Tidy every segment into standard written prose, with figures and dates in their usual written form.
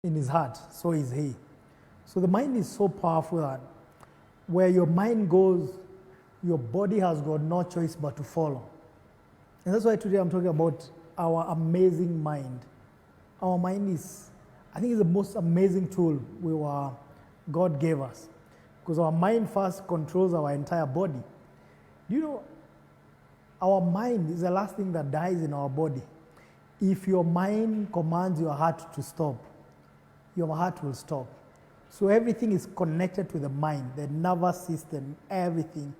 in his heart, so is he. So the mind is so powerful that where your mind goes, your body has got no choice but to follow. And that's why today I'm talking about our amazing mind. Our mind is, I think, is the most amazing tool God gave us. Because our mind first controls our entire body. Do you know, our mind is the last thing that dies in our body. If your mind commands your heart to stop, your heart will stop. So everything is connected to the mind, the nervous system, everything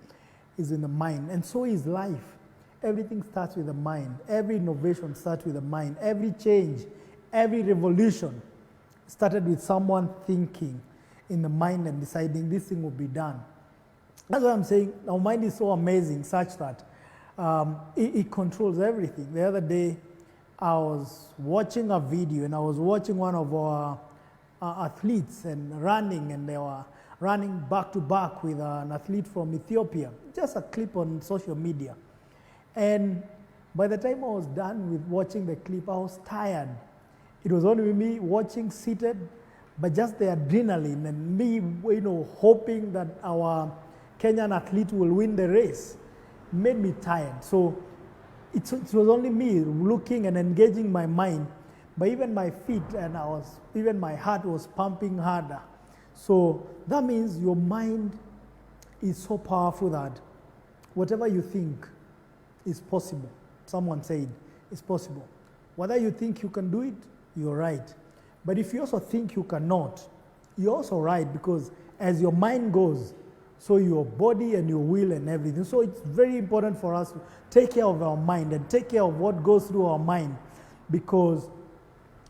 is in the mind. And so is life. Everything starts with the mind. Every innovation starts with the mind. Every change, every revolution started with someone thinking in the mind and deciding this thing will be done. That's what I'm saying. Our mind is so amazing such that it controls everything. The other day, I was watching a video and I was watching one of our athletes and running, and they were running back to back with an athlete from Ethiopia. Just a clip on social media. And by the time I was done with watching the clip, I was tired. It was only me watching seated, but just the adrenaline and me, hoping that our Kenyan athlete will win the race made me tired. So it was only me looking and engaging my mind, but even my feet and even my heart was pumping harder. So that means your mind is so powerful that whatever you think is possible. Someone said it's possible. Whether you think you can do it, you're right. But if you also think you cannot, you're also right, because as your mind goes, so your body and your will and everything. So it's very important for us to take care of our mind and take care of what goes through our mind, because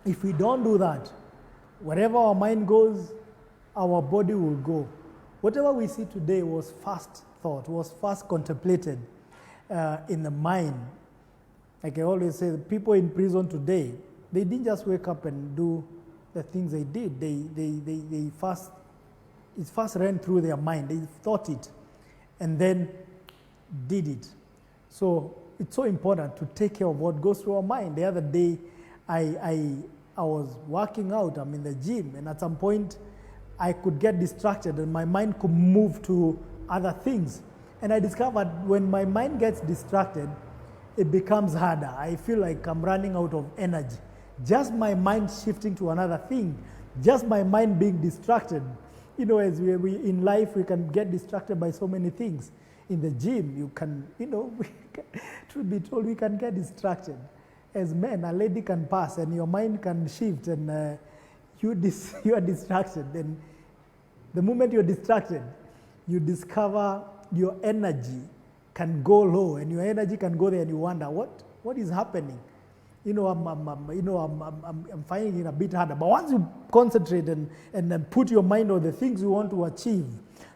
if we don't do that, wherever our mind goes, our body will go. Whatever we see today was first thought, was first contemplated in the mind. Like I always say, the people in prison today, they didn't just wake up and do the things they did. It first ran through their mind. They thought it and then did it. So it's so important to take care of what goes through our mind. The other day, I was working out. I'm in the gym, and at some point, I could get distracted and my mind could move to other things. And I discovered when my mind gets distracted, it becomes harder. I feel like I'm running out of energy. Just my mind shifting to another thing, just my mind being distracted. As we in life, we can get distracted by so many things. In the gym, you can, truth be told, we can get distracted. As men, a lady can pass and your mind can shift, and you are distracted. And the moment you're distracted, you discover your energy can go low, and your energy can go there, and you wonder what is happening. I'm finding it a bit harder. But once you concentrate and then put your mind on the things you want to achieve,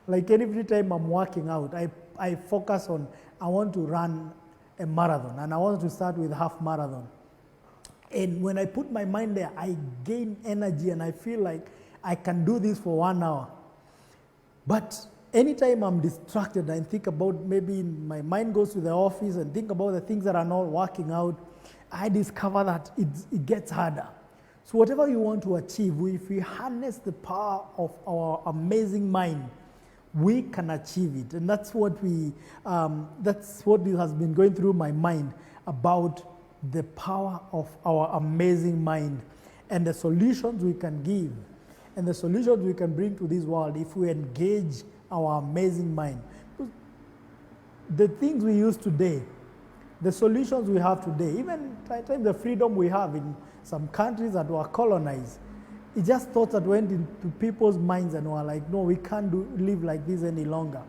like every time I'm working out, I focus on, I want to run a marathon, and I want to start with half marathon. And when I put my mind there, I gain energy, and I feel like I can do this for 1 hour. But anytime I'm distracted and think about, maybe my mind goes to the office and think about the things that are not working out, I discover that it gets harder. So whatever you want to achieve, if we harness the power of our amazing mind, we can achieve it. And that's what has been going through my mind about the power of our amazing mind and the solutions we can give and the solutions we can bring to this world if we engage our amazing mind. The things we use today, the solutions we have today, even the freedom we have in some countries that were colonized, it's just thoughts that went into people's minds and were like, no, we can't live like this any longer.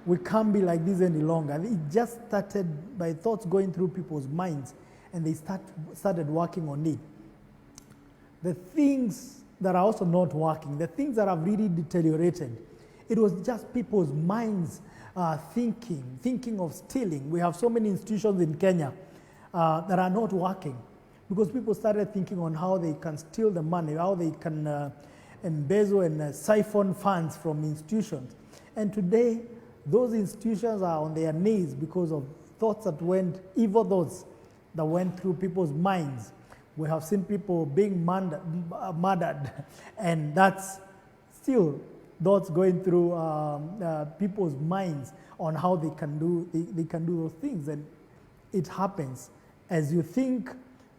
We can't be like this any longer. It just started by thoughts going through people's minds, and they started working on it. The things that are also not working, the things that have really deteriorated, it was just people's minds thinking of stealing. We have so many institutions in Kenya that are not working because people started thinking on how they can steal the money, how they can embezzle and siphon funds from institutions. And today, those institutions are on their knees because of thoughts that evil thoughts that went through people's minds. We have seen people being murdered, and that's still thoughts going through people's minds on how they can do those things. And it happens. As you think,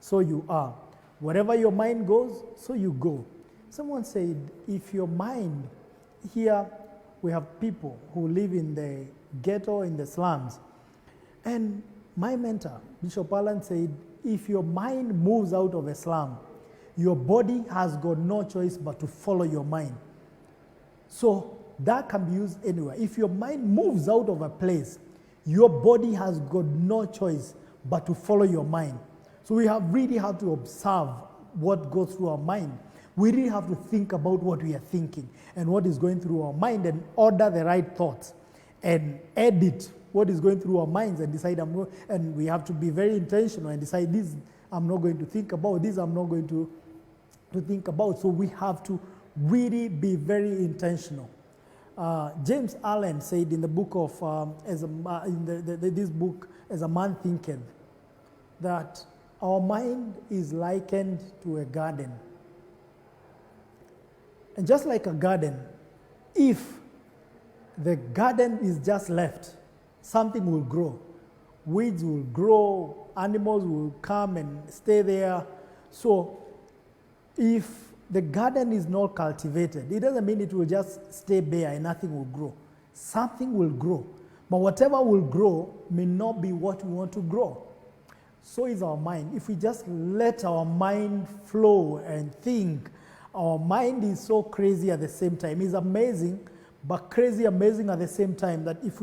so you are. Wherever your mind goes, so you go. Someone said, if your mind, here we have people who live in the ghetto, in the slums. And my mentor, Bishop Allen, said, if your mind moves out of a slum, your body has got no choice but to follow your mind. So that can be used anywhere. If your mind moves out of a place, your body has got no choice but to follow your mind. So we have really have to observe what goes through our mind. We really have to think about what we are thinking and what is going through our mind, and order the right thoughts and edit what is going through our minds and decide, and we have to be very intentional and decide, this I'm not going to think about, this I'm not going to think about. So we have to really be very intentional. James Allen said in the book of, this book, As a Man Thinketh, that our mind is likened to a garden. And just like a garden, if the garden is just left, something will grow. Weeds will grow, animals will come and stay there. So if the garden is not cultivated, it doesn't mean it will just stay bare and nothing will grow. Something will grow. But whatever will grow may not be what we want to grow. So is our mind. If we just let our mind flow and think, our mind is so crazy at the same time. It's amazing, but crazy amazing at the same time, that if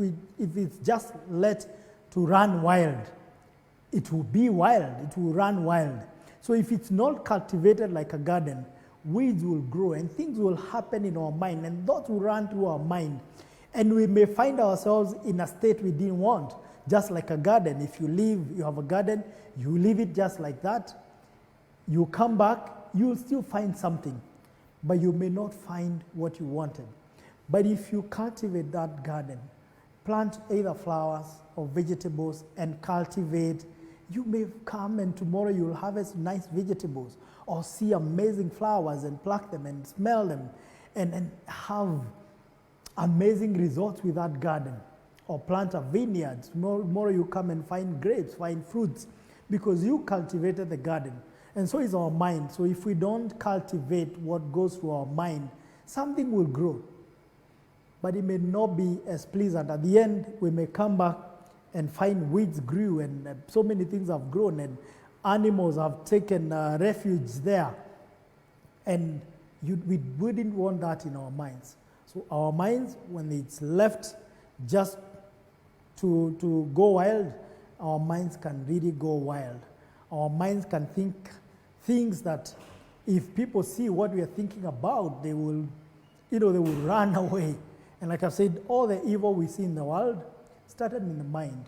it's just let to run wild, it will be wild, it will run wild. So if it's not cultivated like a garden, weeds will grow and things will happen in our mind, and thoughts will run through our mind. And we may find ourselves in a state we didn't want, just like a garden. If you have a garden, you leave it just like that. You come back, you'll still find something, but you may not find what you wanted. But if you cultivate that garden, plant either flowers or vegetables and cultivate, you may come and tomorrow you'll harvest nice vegetables, or see amazing flowers and pluck them and smell them and have amazing results with that garden. Or plant a vineyard. Tomorrow you come and find grapes, find fruits, because you cultivated the garden. And so is our mind. So if we don't cultivate what goes through our mind, something will grow. But it may not be as pleasant. At the end, we may come back and find weeds grew, and so many things have grown, and animals have taken refuge there. And we wouldn't want that in our minds. So our minds, when it's left just to go wild, our minds can really go wild. Our minds can think things that if people see what we are thinking about, they will run away. And like I said, all the evil we see in the world started in the mind.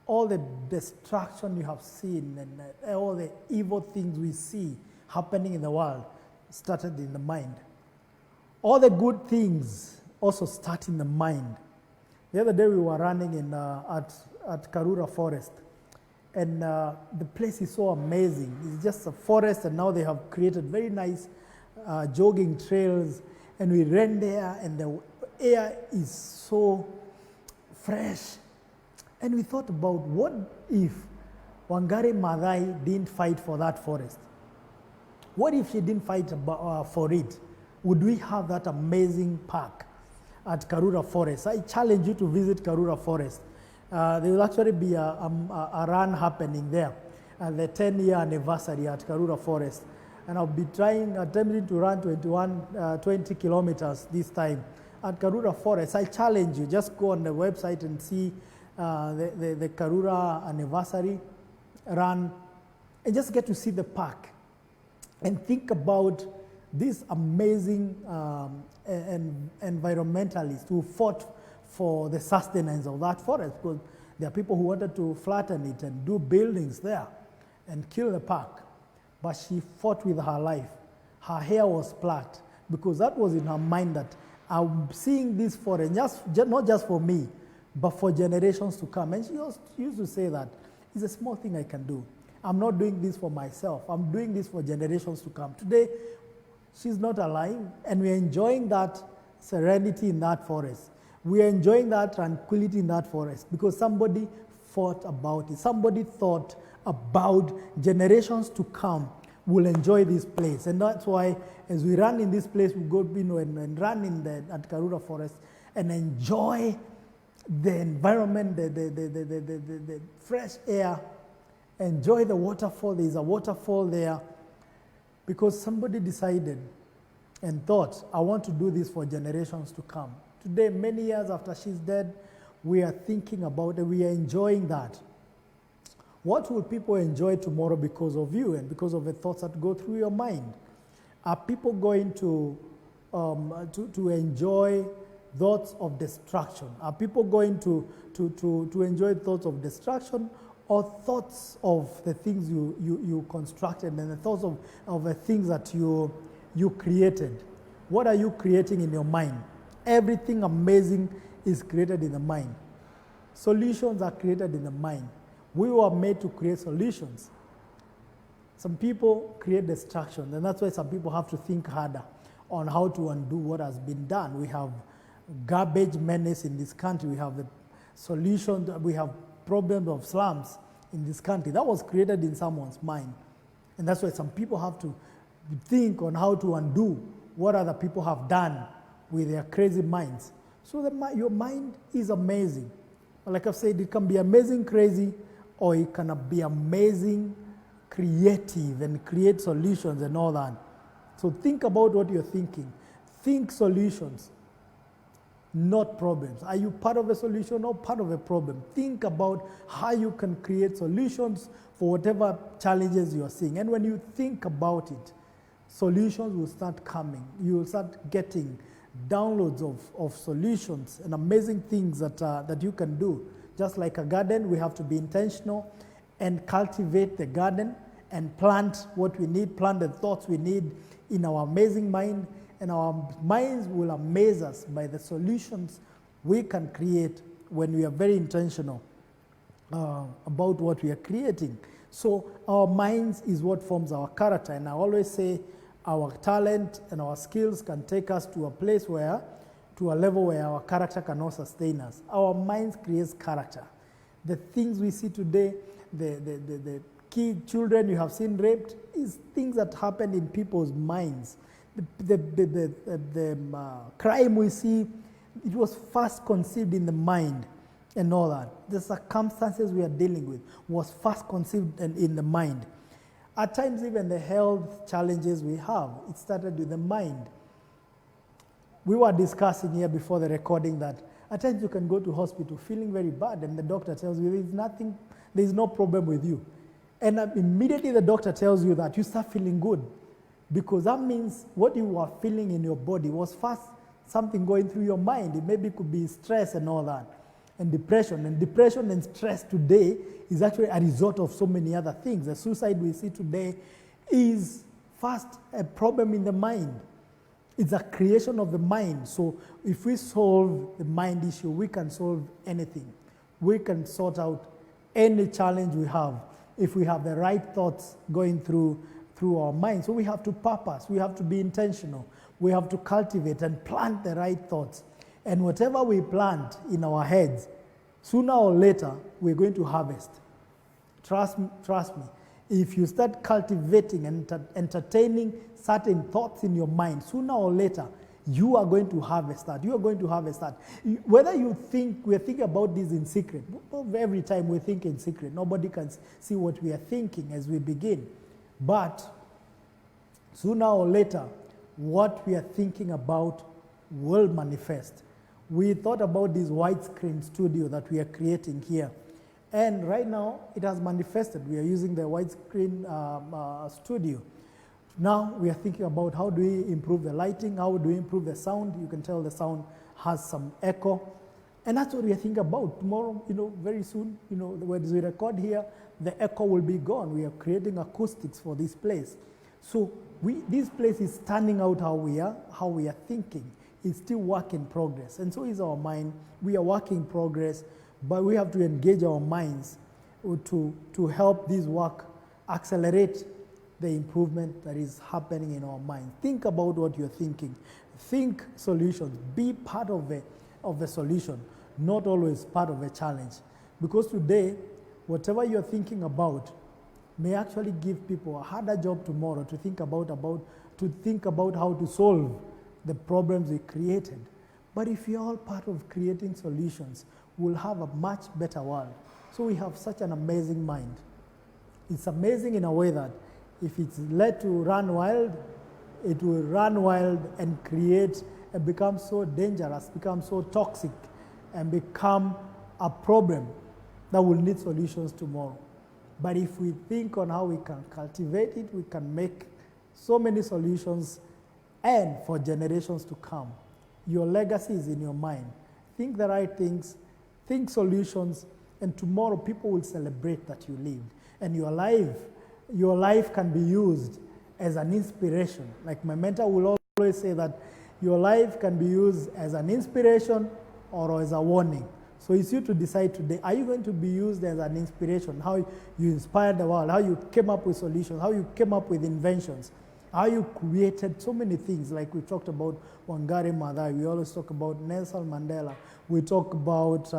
All the destruction you have seen and all the evil things we see happening in the world started in the mind. All the good things also start in the mind. The other day we were running at Karura Forest, and the place is so amazing. It's just a forest, and now they have created very nice jogging trails, and we ran there, and the air is so fresh. And we thought about, what if Wangari Maathai didn't fight for that forest? What if she didn't fight for it? Would we have that amazing park at Karura Forest? I challenge you to visit Karura Forest. There will actually be a run happening there, the 10-year anniversary at Karura Forest. And I'll be attempting to run 20 kilometers this time at Karura Forest. I challenge you, just go on the website and see the Karura anniversary run, and just get to see the park and think about these amazing environmentalists who fought for the sustenance of that forest, because there are people who wanted to flatten it and do buildings there and kill the park. But she fought with her life. Her hair was plucked because that was in her mind, that I'm seeing this forest, not just for me, but for generations to come. And she used to say that it's a small thing I can do. I'm not doing this for myself. I'm doing this for generations to come. Today, she's not alive, and we're enjoying that serenity in that forest. We are enjoying that tranquility in that forest because somebody thought about it. Somebody thought about generations to come will enjoy this place. And that's why as we run in this place, we go and run at Karura Forest and enjoy the environment, the fresh air, enjoy the waterfall. There's a waterfall there because somebody decided and thought, I want to do this for generations to come. Today, many years after she's dead, we are thinking about it, we are enjoying that. What will people enjoy tomorrow because of you and because of the thoughts that go through your mind? Are people going to enjoy thoughts of destruction? Are people going to enjoy thoughts of destruction or thoughts of the things you constructed and the thoughts of the things that you created? What are you creating in your mind? Everything amazing is created in the mind. Solutions are created in the mind. We were made to create solutions. Some people create destruction, and that's why some people have to think harder on how to undo what has been done. We have garbage menace in this country. We have the solution. We have problems of slums in this country. That was created in someone's mind. And that's why some people have to think on how to undo what other people have done with their crazy minds. So your mind is amazing. Like I've said, it can be amazing crazy, or it can be amazing creative and create solutions and all that. So think about what you're thinking. Think solutions, not problems. Are you part of a solution or part of a problem? Think about how you can create solutions for whatever challenges you're seeing. And when you think about it, solutions will start coming. You will start getting downloads of solutions and amazing things that you can do. Just like a garden, we have to be intentional and cultivate the garden and plant what we need, plant the thoughts we need in our amazing mind, and our minds will amaze us by the solutions we can create when we are very intentional about what we are creating. So our minds is what forms our character, and I always say our talent and our skills can take us to a level where our character cannot sustain us. Our minds creates character. The things we see today, the children you have seen raped, is things that happen in people's minds. The crime we see, it was first conceived in the mind and all that. The circumstances we are dealing with was first conceived in the mind. At times, even the health challenges we have, it started with the mind. We were discussing here before the recording that at times you can go to hospital feeling very bad and the doctor tells you there is no problem with you. And immediately the doctor tells you that, you start feeling good, because that means what you were feeling in your body was first something going through your mind. It maybe could be stress and all that, and depression. And depression and stress today is actually a result of so many other things. The suicide we see today is first a problem in the mind. It's a creation of the mind. So if we solve the mind issue, we can solve anything. We can sort out any challenge we have if we have the right thoughts going through our mind. So we have to purpose. We have to be intentional. We have to cultivate and plant the right thoughts. And whatever we plant in our heads, sooner or later, we're going to harvest. Trust me. If you start cultivating and entertaining certain thoughts in your mind, sooner or later, you are going to harvest that. You are going to harvest that. Whether you think we're thinking about this in secret, every time we think in secret, nobody can see what we are thinking as we begin. But sooner or later, what we are thinking about will manifest. We thought about this widescreen studio that we are creating here. And right now, it has manifested. We are using the widescreen studio. Now, we are thinking about how do we improve the lighting, how do we improve the sound. You can tell the sound has some echo. And that's what we are thinking about. Tomorrow, very soon, when we record here, the echo will be gone. We are creating acoustics for this place. So this place is turning out how we are thinking. It's still work in progress. And so is our mind. We are work in progress, but we have to engage our minds to help this work accelerate the improvement that is happening in our mind. Think about what you're thinking. Think solutions. Be part of the solution, not always part of a challenge. Because today, whatever you're thinking about may actually give people a harder job tomorrow to think about how to solve the problems we created. But if you're all part of creating solutions, we'll have a much better world. So we have such an amazing mind. It's amazing in a way that if it's let to run wild, it will run wild and create and become so dangerous, become so toxic, and become a problem that will need solutions tomorrow. But if we think on how we can cultivate it, we can make so many solutions and for generations to come. Your legacy is in your mind. Think the right things, think solutions, and tomorrow people will celebrate that you lived. And your life can be used as an inspiration. Like my mentor will always say that your life can be used as an inspiration or as a warning. So it's you to decide today, are you going to be used as an inspiration, how you inspired the world, how you came up with solutions, how you came up with inventions, how you created so many things, like we talked about Wangari Maathai, we always talk about Nelson Mandela, we talk about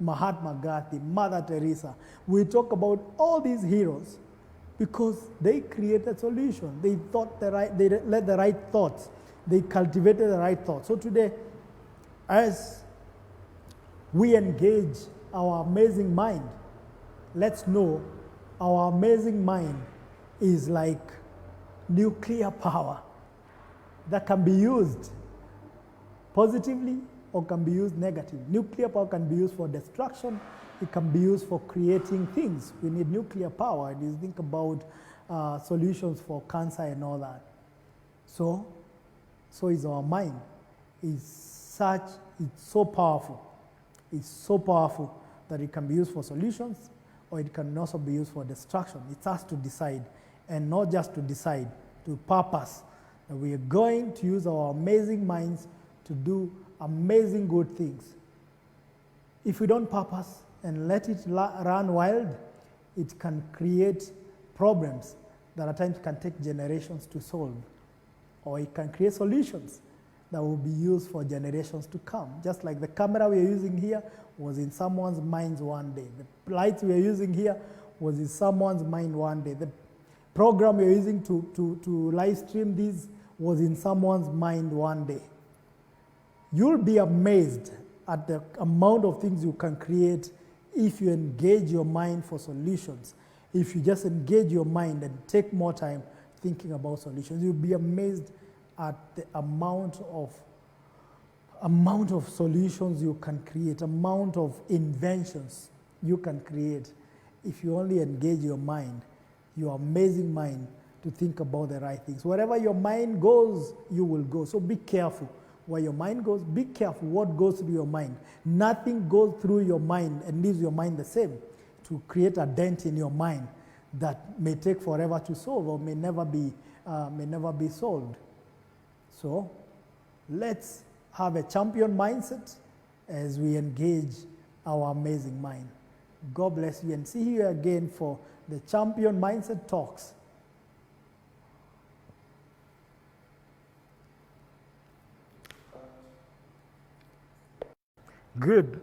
Mahatma Gandhi, Mother Teresa, we talk about all these heroes because they created solutions, they led the right thoughts, they cultivated the right thoughts. So today, as we engage our amazing mind, let's know our amazing mind is like nuclear power that can be used positively or can be used negatively. Nuclear power can be used for destruction, it can be used for creating things. We need nuclear power. You think about solutions for cancer and all that. So is our mind. It's so powerful. It's so powerful that it can be used for solutions or it can also be used for destruction. It's us to decide, and not just to decide, to purpose that we are going to use our amazing minds to do amazing good things. If we don't purpose and let it run wild, it can create problems that at times can take generations to solve, or it can create solutions that will be used for generations to come. Just like the camera we are using here was in someone's mind one day. The lights we are using here was in someone's mind one day. The program we are using to live stream this was in someone's mind one day. You'll be amazed at the amount of things you can create if you engage your mind for solutions. If you just engage your mind and take more time thinking about solutions, you'll be amazed at the amount of solutions you can create, amount of inventions you can create if you only engage your mind, your amazing mind, to think about the right things. Wherever your mind goes, you will go. So be careful. Where your mind goes, be careful what goes through your mind. Nothing goes through your mind and leaves your mind the same. To create a dent in your mind that may take forever to solve or may never be solved. So let's have a champion mindset as we engage our amazing mind. God bless you, and see you again for the Champion Mindset Talks. Good.